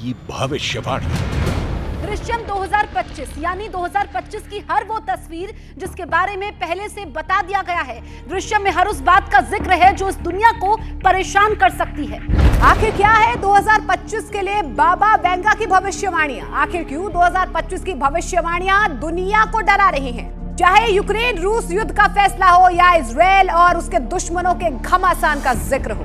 की भविष्यवाणी। दृश्यम 2025 यानी 2025 की हर वो तस्वीर जिसके बारे में पहले से बता दिया गया है। दृश्यम में हर उस बात का जिक्र है जो इस दुनिया को परेशान कर सकती है। आखिर क्या है 2025 के लिए बाबा वेंगा की भविष्यवाणियां? आखिर क्यों 2025 की भविष्यवाणियां दुनिया को डरा रही हैं? चाहे यूक्रेन रूस युद्ध का फैसला हो या इजरायल और उसके दुश्मनों के घमासान का जिक्र हो,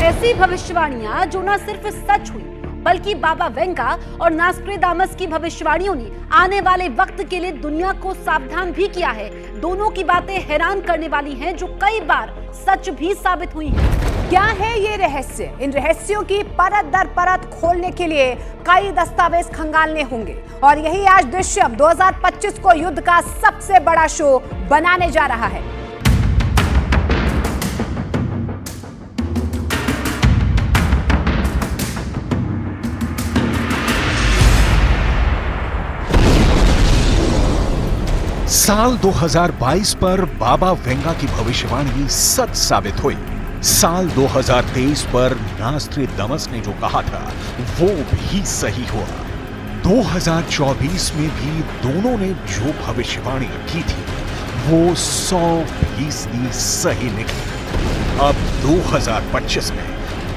ऐसी भविष्यवाणियां जो न सिर्फ सच हुई बल्कि बाबा वेंगा और नास्ट्रेदामस की भविष्यवाणियों ने आने वाले वक्त के लिए दुनिया को सावधान भी किया है। दोनों की बातें हैरान करने वाली हैं जो कई बार सच भी साबित हुई हैं। क्या है ये रहस्य? इन रहस्यों की परत दर परत खोलने के लिए कई दस्तावेज खंगालने होंगे और यही आज दृश्यम 2025 को युद्ध का सबसे बड़ा शो बनाने जा रहा है। साल 2022 पर बाबा वेंगा की भविष्यवाणी सच साबित हुई। साल 2023 पर नास्ट्रेदामस ने जो कहा था वो भी सही हुआ। 2024 में भी दोनों ने जो भविष्यवाणी की थी वो 100% सही निकली। अब 2025 में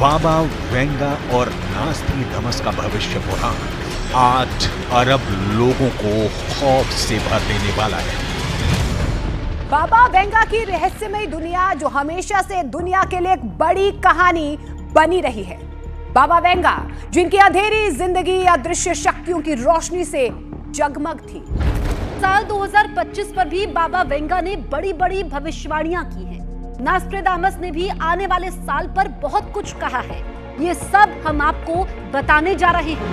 बाबा वेंगा और नास्ट्रेदामस का भविष्य पुराण 8 अरब लोगों को खौफ से भर देने वाला है। बाबा वेंगा की रहस्यमयी दुनिया जो हमेशा से दुनिया के लिए एक बड़ी कहानी बनी रही है। बाबा वेंगा जिनकी अंधेरी जिंदगी अदृश्य शक्तियों की रोशनी से जगमग थी। साल 2025 पर भी बाबा वेंगा ने बड़ी बड़ी भविष्यवाणियां की हैं। नास्ट्रेदामस ने भी आने वाले साल पर बहुत कुछ कहा है। ये सब हम आपको बताने जा रहे हैं।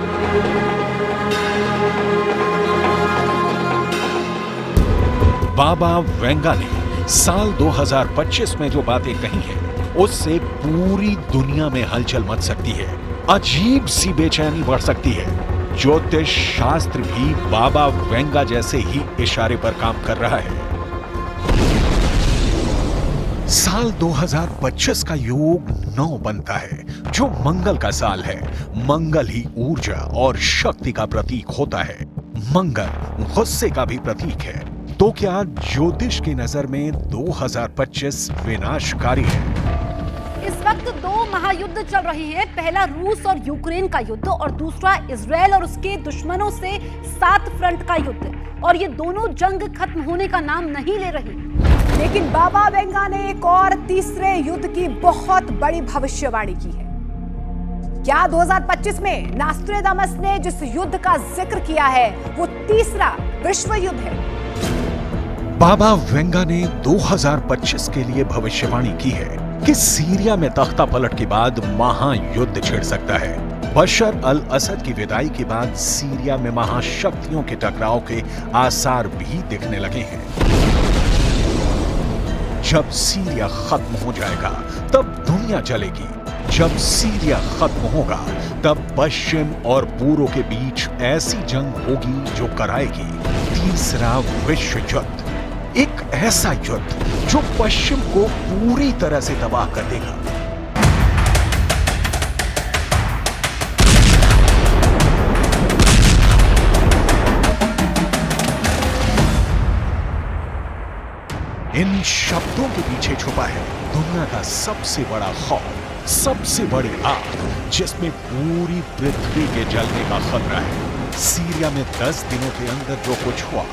बाबा वेंगा ने साल 2025 में जो बातें कही हैं, उससे पूरी दुनिया में हलचल मच सकती है। अजीब सी बेचैनी बढ़ सकती है। ज्योतिष शास्त्र भी बाबा वेंगा जैसे ही इशारे पर काम कर रहा है। साल 2025 का योग 9 बनता है जो मंगल का साल है। मंगल ही ऊर्जा और शक्ति का प्रतीक होता है। मंगल गुस्से का भी प्रतीक है। तो क्या ज्योतिष की नजर में 2025 विनाशकारी है? इस वक्त 2 महायुद्ध चल रहे हैं। पहला रूस और यूक्रेन का युद्ध और दूसरा इजरायल और उसके दुश्मनों से 7 फ्रंट का युद्ध। और ये दोनों जंग खत्म होने का नाम नहीं ले रही। लेकिन बाबा वेंगा ने एक और तीसरे युद्ध की बहुत बड़ी भविष्यवाणी की है। क्या 2025 में नास्ट्रेदामस ने जिस युद्ध का जिक्र किया है वो तीसरा विश्व युद्ध है? बाबा वेंगा ने 2025 के लिए भविष्यवाणी की है कि सीरिया में तख्ता पलट के बाद महायुद्ध छिड़ सकता है। बशर अल असद की विदाई के बाद सीरिया में महाशक्तियों के टकराव के आसार भी दिखने लगे हैं। जब सीरिया खत्म हो जाएगा तब दुनिया चलेगी। जब सीरिया खत्म होगा तब पश्चिम और पूर्व के बीच ऐसी जंग होगी जो कराएगी तीसरा विश्व युद्ध। एक ऐसा युद्ध जो पश्चिम को पूरी तरह से तबाह कर देगा। इन शब्दों के पीछे छुपा है दुनिया का सबसे बड़ा खौफ, सबसे बड़ी आग जिसमें पूरी पृथ्वी के जलने का खतरा है। सीरिया में 10 दिनों के अंदर जो कुछ हुआ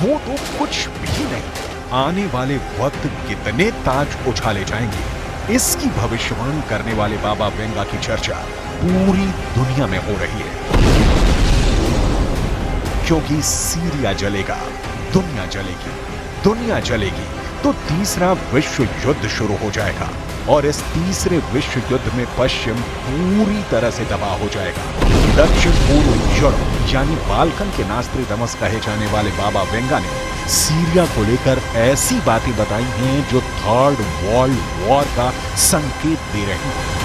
वो तो कुछ भी नहीं। आने वाले वक्त कितने ताज उछाले जाएंगे, इसकी भविष्यवाणी करने वाले बाबा वेंगा की चर्चा पूरी दुनिया में हो रही है। क्योंकि सीरिया जलेगा, दुनिया जलेगी, दुनिया जलेगी तो तीसरा विश्व युद्ध शुरू हो जाएगा और इस तीसरे विश्व युद्ध में पश्चिम पूरी तरह से तबाह हो जाएगा। दक्षिण पूर्व यूरोप यानी बाल्कन के नास्ट्रेदामस कहे जाने वाले बाबा वेंगा ने सीरिया को लेकर ऐसी बातें बताई हैं जो थर्ड वर्ल्ड वॉर का संकेत दे रही हैं।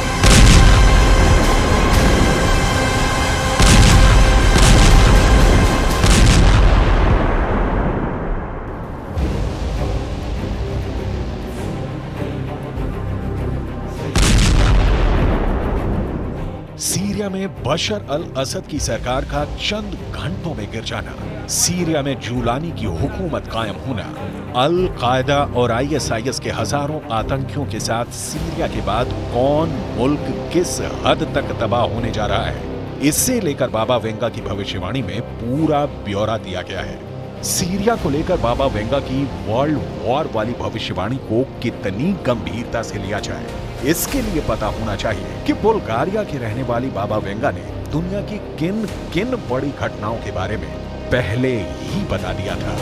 सीरिया में बशर अल असद की सरकार का चंद घंटों में गिर जाना, सीरिया में जूलानी की हुकूमत कायम होना, अल कायदा और ISIS के हजारों आतंकियों के साथ सीरिया के बाद कौन मुल्क किस हद तक तबाह होने जा रहा है, इससे लेकर बाबा वेंगा की भविष्यवाणी में पूरा ब्यौरा दिया गया है। सीरिया को लेकर बाबा वेंगा की वर्ल्ड वॉर वाली भविष्यवाणी को कितनी गंभीरता से लिया जाए, इसके लिए पता होना चाहिए कि बुल्गारिया की रहने वाली बाबा वेंगा ने दुनिया की किन किन बड़ी घटनाओं के बारे में पहले ही बता दिया था।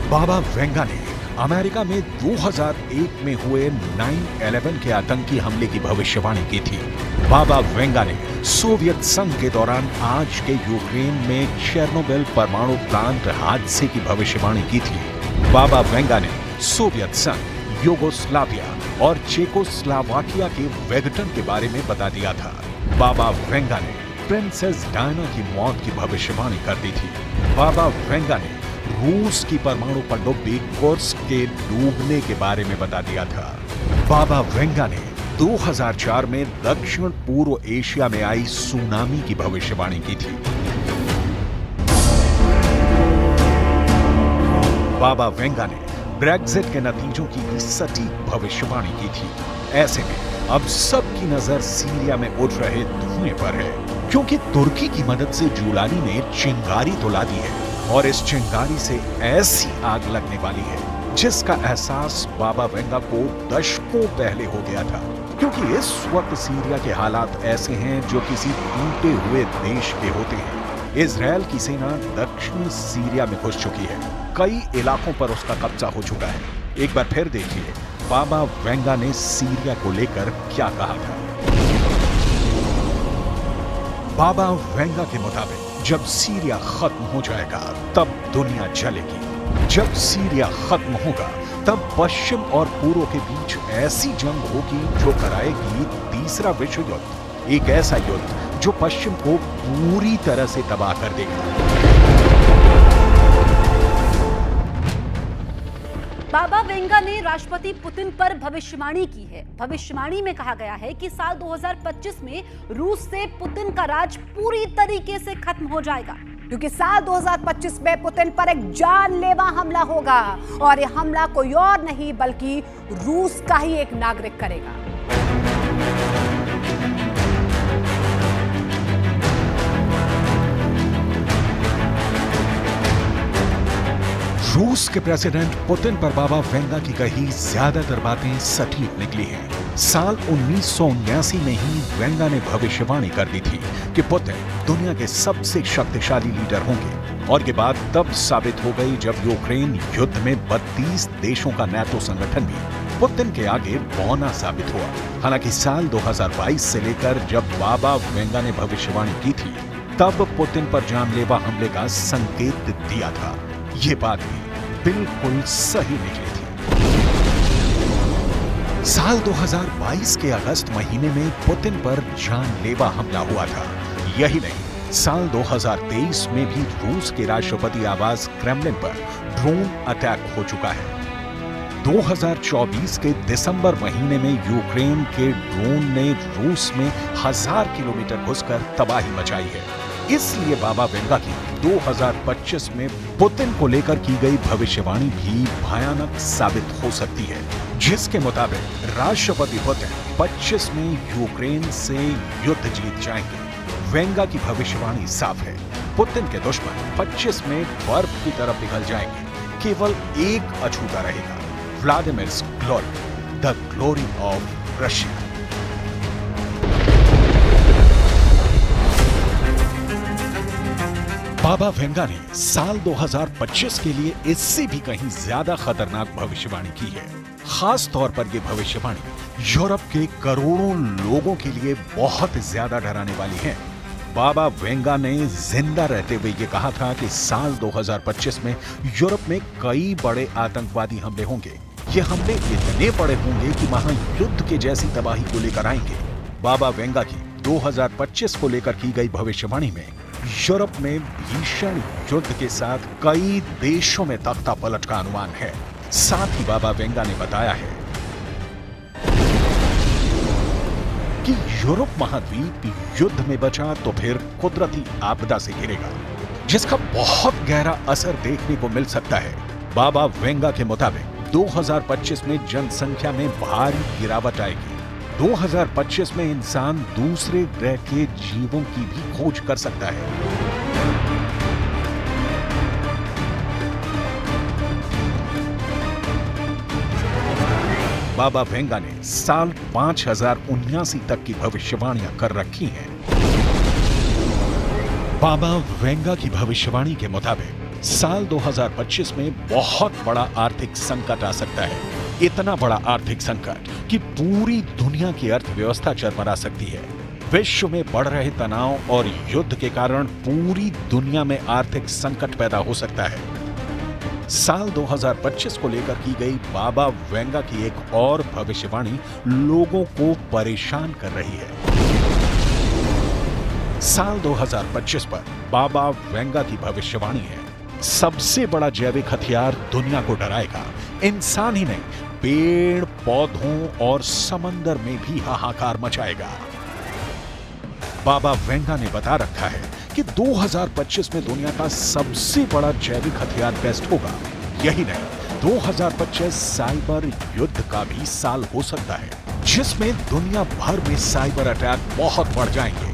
बाबा वेंगा ने अमेरिका में 2001 में हुए 9/11 के आतंकी हमले की भविष्यवाणी की थी। बाबा वेंगा ने सोवियत संघ के दौरान आज के यूक्रेन में चेर्नोबिल परमाणु प्लांट हादसे की भविष्यवाणी की थी। बाबा वेंगा ने सोवियत संघ, यूगोस्लाविया और चेकोस्लोवाकिया के विघटन के बारे में बता दिया था। बाबा वेंगा ने प्रिंसेस डायना की मौत की भविष्यवाणी कर दी थी। बाबा वेंगा ने रूस की परमाणु पनडुब्बी कुर्स्क के डूबने के बारे में बता दिया था। बाबा वेंगा ने 2004 में दक्षिण पूर्व एशिया में आई सुनामी की भविष्यवाणी की थी। बाबा वेंगा ने ब्रेक्जिट के नतीजों की भी सटीक भविष्यवाणी की थी। ऐसे में अब सबकी नजर सीरिया में उठ रहे धुएं पर है, क्योंकि तुर्की की मदद से जूलानी ने चिंगारी तो ला दी है और इस चिंगारी से ऐसी आग लगने वाली है जिसका एहसास बाबा वेंगा को दशकों पहले हो गया था। क्योंकि इस वक्त सीरिया के हालात ऐसे हैं जो किसी टूटे हुए देश के होते हैं। इजरायल की सेना दक्षिणी सीरिया में घुस चुकी है, कई इलाकों पर उसका कब्जा हो चुका है। एक बार फिर देखिए बाबा वेंगा ने सीरिया को लेकर क्या कहा था। बाबा वेंगा के मुताबिक जब सीरिया खत्म हो जाएगा तब दुनिया जलेगी। जब सीरिया खत्म होगा तब पश्चिम और पूर्व के बीच ऐसी जंग होगी जो कराएगी तीसरा विश्व युद्ध, एक ऐसा युद्ध जो पश्चिम को पूरी तरह से तबाह कर देगा। बाबा वेंगा ने राष्ट्रपति पुतिन पर भविष्यवाणी की है। भविष्यवाणी में कहा गया है कि साल 2025 में रूस से पुतिन का राज पूरी तरीके से खत्म हो जाएगा, क्योंकि साल 2025 में पुतिन पर एक जानलेवा हमला होगा और यह हमला कोई और नहीं बल्कि रूस का ही एक नागरिक करेगा। रूस के प्रेसिडेंट पुतिन पर बाबा वेंगा की कही ज्यादातर बातें सटीक निकली हैं। साल 1979 में ही वेंगा ने भविष्यवाणी कर दी थी कि पुतिन दुनिया के सबसे शक्तिशाली लीडर होंगे, और ये बात तब साबित हो गई जब यूक्रेन युद्ध में 32 देशों का नेटो संगठन भी पुतिन के आगे बौना साबित हुआ। हालांकि साल 2022 से लेकर जब बाबा वेंगा ने भविष्यवाणी की थी तब पुतिन पर जानलेवा हमले का संकेत दिया था। ये बात भी बिल्कुल सही निकली थी। साल 2022 के अगस्त महीने में पुतिन पर जानलेवा हमला हुआ था। यही नहीं, साल 2023 में भी रूस के राष्ट्रपति आवास क्रेमलिन पर ड्रोन अटैक हो चुका है। 2024 के दिसंबर महीने में यूक्रेन के ड्रोन ने रूस में 1000 किलोमीटर घुसकर तबाही मचाई है। इसलिए बाबा वेंगा की 2025 में पुतिन को लेकर की गई भविष्यवाणी भी भयानक साबित हो सकती है, जिसके मुताबिक राष्ट्रपति पुतिन 25 में यूक्रेन से युद्ध जीत जाएंगे। वेंगा की भविष्यवाणी साफ है, पुतिन के दुश्मन 25 में बर्फ की तरफ पिघल जाएंगे। केवल एक अछूता रहेगा, Vladimir's glory, the glory of Russia. Baba Vanga ने साल 2025 के लिए इससे भी कहीं ज्यादा खतरनाक भविष्यवाणी की है। खास तौर पर यह भविष्यवाणी यूरोप के करोड़ों लोगों के लिए बहुत ज्यादा डराने वाली है। बाबा वेंगा ने जिंदा रहते हुए ये कहा था कि साल 2025 में यूरोप में कई बड़े आतंकवादी हमले होंगे। ये हमले इतने बड़े होंगे कि महायुद्ध के जैसी तबाही को लेकर आएंगे। बाबा वेंगा की 2025 को लेकर की गई भविष्यवाणी में यूरोप में भीषण युद्ध के साथ कई देशों में तख्ता पलट का अनुमान है। साथ ही बाबा वेंगा ने बताया है कि यूरोप महाद्वीप युद्ध में बचा तो फिर कुदरती आपदा से घिरेगा, जिसका बहुत गहरा असर देखने को मिल सकता है। बाबा वेंगा के मुताबिक 2025 में जनसंख्या में भारी गिरावट आएगी। 2025 में इंसान दूसरे ग्रह के जीवों की भी खोज कर सकता है। बाबा वेंगा ने साल 5079 तक की भविष्यवाणियां कर रखी हैं। बाबा वेंगा की भविष्यवाणी के मुताबिक साल 2025 में बहुत बड़ा आर्थिक संकट आ सकता है। इतना बड़ा आर्थिक संकट कि पूरी दुनिया की अर्थव्यवस्था चरमरा सकती है। विश्व में बढ़ रहे तनाव और युद्ध के कारण पूरी दुनिया में आर्थिक संकट पैदा हो सकता है। साल 2025 को लेकर की गई बाबा वेंगा की एक और भविष्यवाणी लोगों को परेशान कर रही है। साल 2025 पर बाबा वेंगा की भविष्यवाणी है, सबसे बड़ा जैविक हथियार दुनिया को डराएगा। इंसान ही नहीं, पेड़ पौधों और समंदर में भी हाहाकार मचाएगा। बाबा वेंगा ने बता रखा है कि 2025 में दुनिया का सबसे बड़ा जैविक हथियार टेस्ट होगा। यही नहीं, 2025 साइबर युद्ध का भी साल हो सकता है, जिसमें दुनिया भर में साइबर अटैक बहुत बढ़ जाएंगे।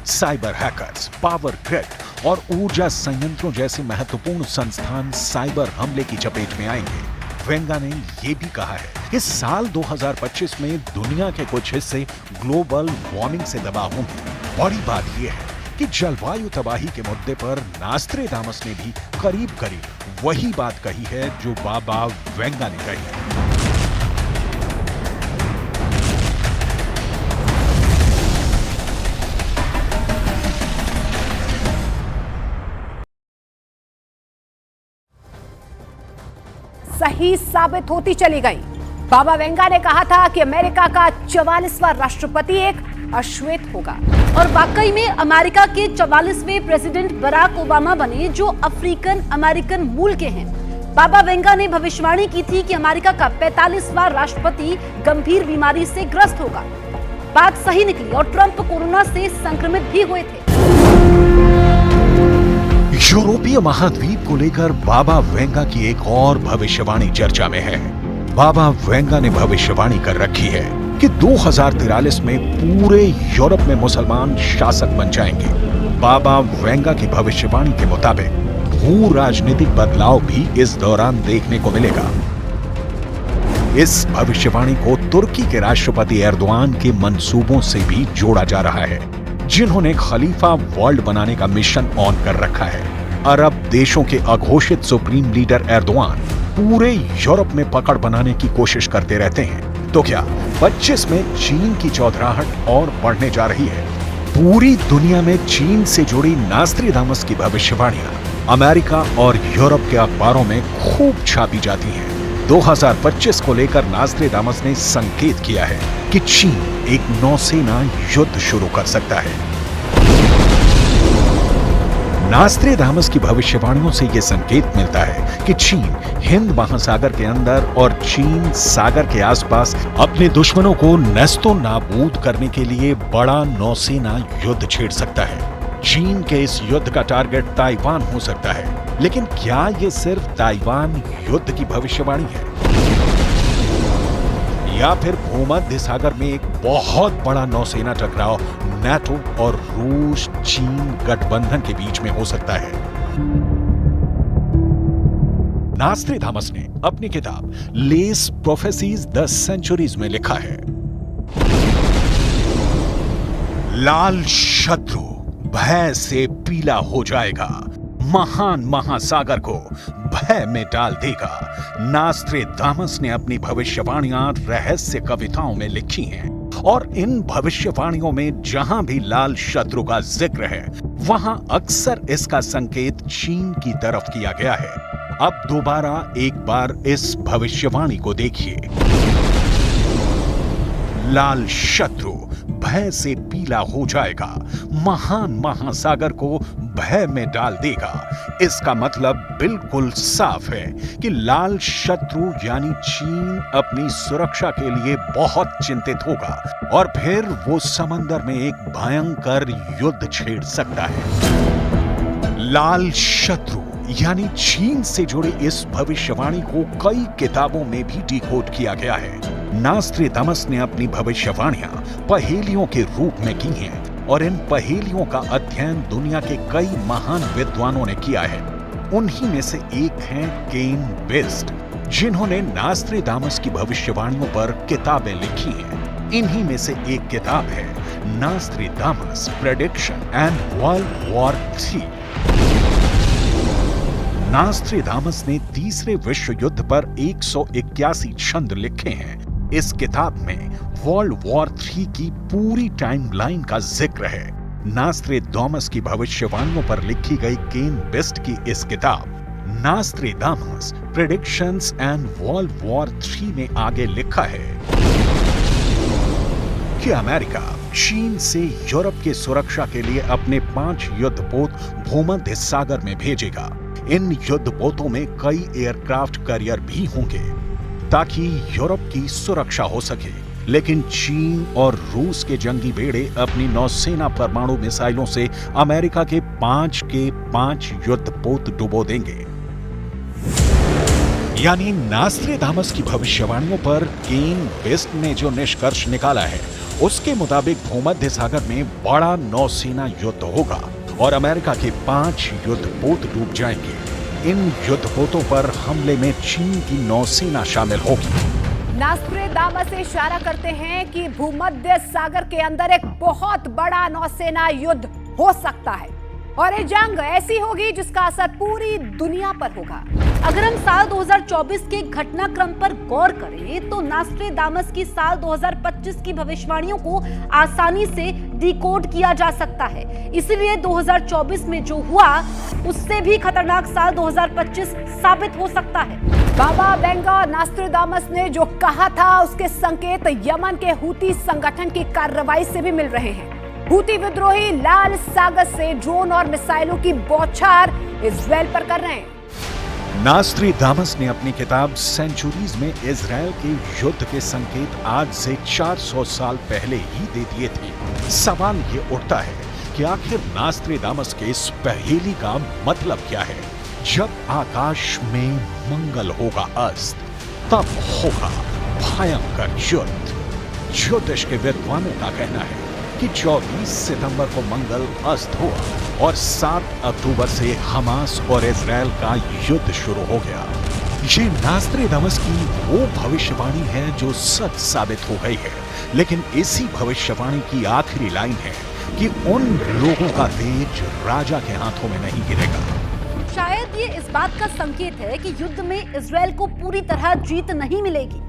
साइबर हैकर्स, पावर ग्रिड और ऊर्जा संयंत्रों जैसे महत्वपूर्ण संस्थान साइबर हमले की चपेट में आएंगे। वेंगा ने यह भी कहा है कि साल 2025 में दुनिया के कुछ हिस्से ग्लोबल वार्मिंग से दबा होंगे। बड़ी बात यह है कि जलवायु तबाही के मुद्दे पर नास्ट्रेडामस ने भी करीब करीब वही बात कही है जो बाबा वेंगा ने कही है। सही साबित होती चली गई। बाबा वेंगा ने कहा था कि अमेरिका का 44वां राष्ट्रपति एक अश्वेत होगा। और वाकई में अमेरिका के 44वें प्रेसिडेंट बराक ओबामा बने, जो अफ्रीकन अमेरिकन मूल के हैं। बाबा वेंगा ने भविष्यवाणी की थी कि अमेरिका का 45वां राष्ट्रपति गंभीर बीमारी से ग्रस्त होगा। बात सही निकली और ट्रंप कोरोना से संक्रमित भी हुए थे। यूरोपीय महाद्वीप को लेकर बाबा वेंगा की एक और भविष्यवाणी चर्चा में है। बाबा वेंगा ने भविष्यवाणी कर रखी है कि 2043 में पूरे यूरोप में मुसलमान शासक बन जाएंगे। बाबा वेंगा की भविष्यवाणी के मुताबिक भू राजनीतिक बदलाव भी इस दौरान देखने को मिलेगा। इस भविष्यवाणी को तुर्की के राष्ट्रपति एर्दोआन के मंसूबों से भी जोड़ा जा रहा है, जिन्होंने खलीफा वर्ल्ड बनाने का मिशन ऑन कर रखा है। अरब देशों के अघोषित सुप्रीम लीडर एर्दोआन पूरे यूरोप में पकड़ बनाने की कोशिश करते रहते हैं। तो क्या 25 में चीन की चौधराहट और बढ़ने जा रही है? पूरी दुनिया में चीन से जुड़ी नास्ट्रेडामस की भविष्यवाणियां अमेरिका और यूरोप के अखबारों में खूब छापी जाती हैं। 2025 को लेकर नास्ट्रेडामस ने संकेत किया है कि चीन एक नौसेना युद्ध शुरू कर सकता है। नास्ट्रेडामस की भविष्यवाणियों से यह संकेत मिलता है कि चीन हिंद महासागर के अंदर और चीन सागर के आसपास अपने दुश्मनों को नेस्तो नाबूद करने के लिए बड़ा नौसेना युद्ध छेड़ सकता है। चीन के इस युद्ध का टारगेट ताइवान हो सकता है, लेकिन क्या यह सिर्फ ताइवान युद्ध की भविष्यवाणी है या फिर भूमध्य सागर में एक बहुत बड़ा नौसेना टकराव नाटो और रूस चीन गठबंधन के बीच में हो सकता है? नास्ट्रेडामस ने अपनी किताब लेस प्रोफेसीज द सेंचुरीज में लिखा है, लाल शत्रु भय से पीला हो जाएगा, महान महासागर को भय में डाल देगा। नास्ट्रेडामस ने अपनी भविष्यवाणियां रहस्य कविताओं में लिखी हैं और इन भविष्यवाणियों में जहां भी लाल शत्रु का जिक्र है, वहां अक्सर इसका संकेत चीन की तरफ किया गया है। अब दोबारा एक बार इस भविष्यवाणी को देखिए। लाल शत्रु भय से पीला हो जाएगा, महान महासागर को भय में डाल देगा। इसका मतलब बिल्कुल साफ है कि लाल शत्रु यानी चीन अपनी सुरक्षा के लिए बहुत चिंतित होगा और फिर वो समंदर में एक भयंकर युद्ध छेड़ सकता है। लाल शत्रु यानी चीन से जुड़े इस भविष्यवाणी को कई किताबों में भी डिकोड किया गया है। नास्ट्रेदामस ने अपनी भविष्यवाणियां पहेलियों के रूप में की हैं और इन पहेलियों का अध्ययन दुनिया के कई महान विद्वानों ने किया है। उन्हीं में से एक हैं केन बेस्ट, जिन्होंने नास्ट्रेदामस की भविष्यवाणियों पर किताबें लिखी हैं। इन्हीं में से एक किताब है नास्ट्रेदामस प्रेडिक्शन एंड वर्ल्ड वॉर 3। नास्ट्रेदामस ने तीसरे विश्व युद्ध पर 181 छंद लिखे हैं। इस किताब में वर्ल्ड वॉर 3 की पूरी टाइमलाइन का जिक्र है। नास्ट्रेदामस की भविष्यवाणियों पर लिखी गई केन बेस्ट की इस किताब नास्ट्रेदामस प्रेडिक्शंस एंड वर्ल्ड वॉर 3 में आगे लिखा है कि अमेरिका चीन से यूरोप की सुरक्षा के लिए अपने 5 युद्धपोत भूमध्य सागर में भेजेगा। इन युद्धपोतों में कई एयरक्राफ्ट कैरियर भी होंगे ताकि यूरोप की सुरक्षा हो सके, लेकिन चीन और रूस के जंगी बेड़े अपनी नौसेना परमाणु मिसाइलों से अमेरिका के 5 युद्धपोत डुबो देंगे। यानी नास्ट्रेदामस की भविष्यवाणियों पर केन बेस्ट ने जो निष्कर्ष निकाला है उसके मुताबिक भूमध्य सागर में बड़ा नौसेना युद्ध होगा और अमेरिका के 5 युद्धपोत डूब जाएंगे। इन युद्धपोतों पर हमले में चीन की नौसेना शामिल होगी। नास्ट्रेदामस से इशारा करते हैं कि भूमध्य सागर के अंदर एक बहुत बड़ा नौसेना युद्ध हो सकता है और ये जंग ऐसी होगी जिसका असर पूरी दुनिया पर होगा। अगर हम साल 2024 के घटनाक्रम पर गौर करें तो नास्ट्रेदामस की साल 2025 की भविष्यवाणियों को आसानी से डिकोड किया जा सकता है। इसलिए 2024 में जो हुआ उससे भी खतरनाक साल 2025 साबित हो सकता है। बाबा वेंगा और नास्ट्रेदामस ने जो कहा था उसके संकेत यमन के हूती संगठन की कार्रवाई से भी मिल रहे हैं। हूती विद्रोही लाल सागर से ड्रोन और मिसाइलों की बौछार इजराइल पर कर रहे हैं। नास्ट्रेदामस ने अपनी किताब सेंचुरीज में इजराइल के युद्ध के संकेत आज से 400 साल पहले ही दे दिए थे। सवाल ये उठता है कि आखिर नास्ट्रेदामस के इस पहेली का मतलब क्या है? जब आकाश में मंगल होगा अस्त, तब होगा भयंकर युद्ध। ज्योतिष के विद्वानों का कहना है कि 24 सितंबर को मंगल अस्त हुआ और 7 अक्टूबर से हमास और इजराइल का युद्ध शुरू हो गया। ये नास्ट्रेदामस की वो भविष्यवाणी है जो सच साबित हो गई है, लेकिन इसी भविष्यवाणी की आखिरी लाइन है कि उन लोगों का तेज राजा के हाथों में नहीं गिरेगा। शायद ये इस बात का संकेत है कि युद्ध में इजराइल को पूरी तरह जीत नहीं मिलेगी।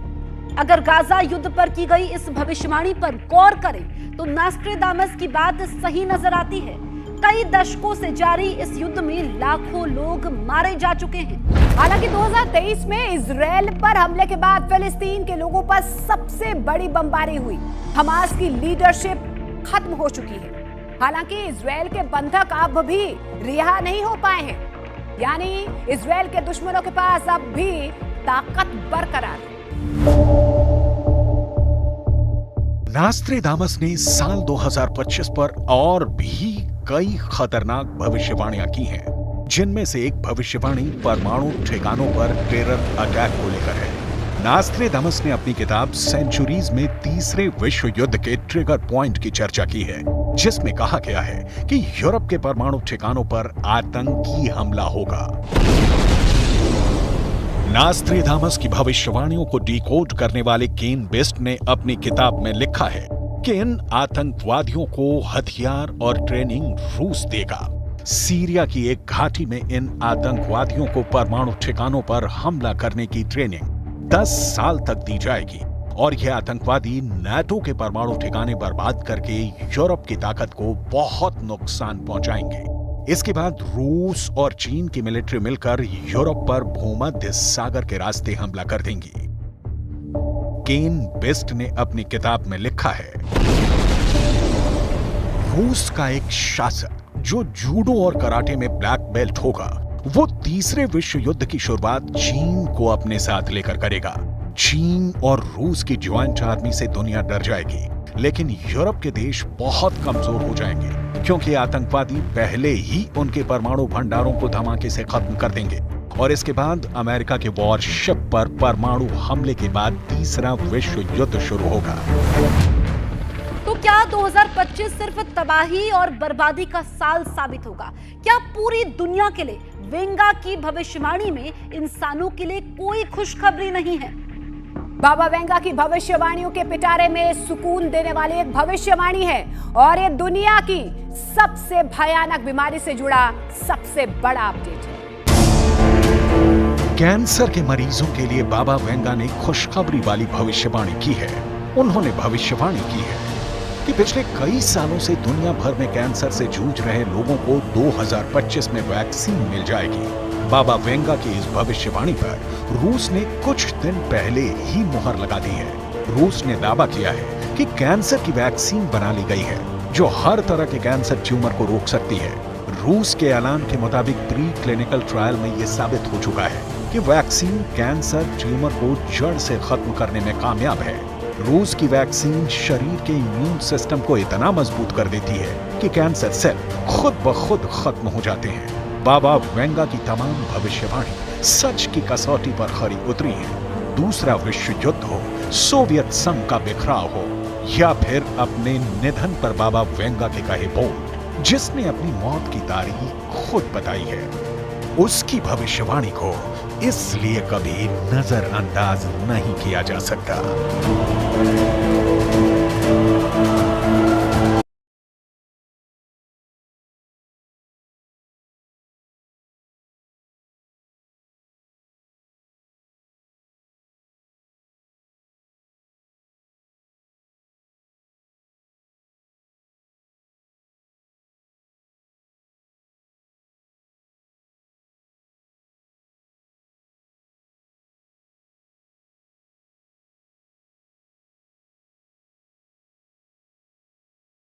अगर गाजा युद्ध पर की गई इस भविष्यवाणी पर गौर करें तो नास्ट्रेदामस की बात सही नजर आती है। कई दशकों से जारी इस युद्ध में लाखों लोग मारे जा चुके हैं। हालांकि 2023 में इजराइल पर हमले के बाद फिलिस्तीन के लोगों पर सबसे बड़ी बमबारी हुई। हमास की लीडरशिप खत्म हो चुकी है। हालांकि इजराइल के बंधक अब भी रिहा नहीं हो पाए हैं, यानी इजराइल के दुश्मनों के पास अब भी ताकत बरकरार है। नास्ट्रेदामस ने साल 2025 पर और भी कई खतरनाक भविष्यवाणियां की हैं, जिनमें से एक भविष्यवाणी परमाणु ठिकानों पर टेरर अटैक को लेकर है। नास्ट्रेदामस ने अपनी किताब सेंचुरीज में तीसरे विश्व युद्ध के ट्रिगर पॉइंट की चर्चा की है, जिसमें कहा गया है कि यूरोप के परमाणु ठिकानों पर आतंकी हमला होगा। नास्ट्रेदामस की भविष्यवाणियों को डिकोड करने वाले केन बेस्ट ने अपनी किताब में लिखा है कि इन आतंकवादियों को हथियार और ट्रेनिंग रूस देगा। सीरिया की एक घाटी में इन आतंकवादियों को परमाणु ठिकानों पर हमला करने की ट्रेनिंग 10 साल तक दी जाएगी और यह आतंकवादी नाटो के परमाणु ठिकाने बर्बाद करके यूरोप की ताकत को बहुत नुकसान पहुंचाएंगे। इसके बाद रूस और चीन की मिलिट्री मिलकर यूरोप पर भूमध्य सागर के रास्ते हमला कर देंगी। केन बेस्ट ने अपनी किताब में लिखा है रूस का एक शासक जो जूडो और कराटे में ब्लैक बेल्ट होगा, वो तीसरे विश्व युद्ध की शुरुआत चीन को अपने साथ लेकर करेगा। चीन और रूस की ज्वाइंट आर्मी से दुनिया डर जाएगी, लेकिन यूरोप के देश बहुत कमजोर हो जाएंगे क्योंकि आतंकवादी पहले ही उनके परमाणु भंडारों को धमाके से खत्म कर देंगे। और इसके बाद अमेरिका के वॉरशिप पर परमाणु हमले के बाद तीसरा विश्व युद्ध शुरू होगा। तो क्या 2025 सिर्फ तबाही और बर्बादी का साल साबित होगा? क्या पूरी दुनिया के लिए वेंगा की भविष्यवाणी में इंसानों के लिए कोई खुशखबरी नहीं है? बाबा वेंगा की भविष्यवाणियों के पिटारे में सुकून देने वाली एक भविष्यवाणी है और ये दुनिया की सबसे भयानक बीमारी से जुड़ा सबसे बड़ा अपडेट है। कैंसर के मरीजों के लिए बाबा वेंगा ने खुशखबरी वाली भविष्यवाणी की है। उन्होंने भविष्यवाणी की है कि पिछले कई सालों से दुनिया भर में कैंसर से जूझ रहे लोगों को 2025 में वैक्सीन मिल जाएगी। बाबा वेंगा की इस भविष्यवाणी पर रूस ने कुछ दिन पहले ही मुहर लगा दी है। रूस ने दावा किया है कि कैंसर की वैक्सीन बना ली गई है जो हर तरह के कैंसर ट्यूमर को रोक सकती है। रूस के ऐलान के मुताबिक प्री क्लिनिकल ट्रायल में यह साबित हो चुका है कि वैक्सीन कैंसर ट्यूमर को जड़ से खत्म करने में कामयाब है। रूस की वैक्सीन शरीर के इम्यून सिस्टम को इतना मजबूत कर देती है कि कैंसर सेल खुद ब खुद खत्म हो जाते हैं। बाबा वेंगा की तमाम भविष्यवाणी सच की कसौटी पर खरी उतरी है। दूसरा विश्व युद्ध हो, सोवियत संघ का बिखराव हो या फिर अपने निधन पर बाबा वेंगा के कहे बोल, जिसने अपनी मौत की तारीख खुद बताई है, उसकी भविष्यवाणी को इसलिए कभी नजरअंदाज नहीं किया जा सकता।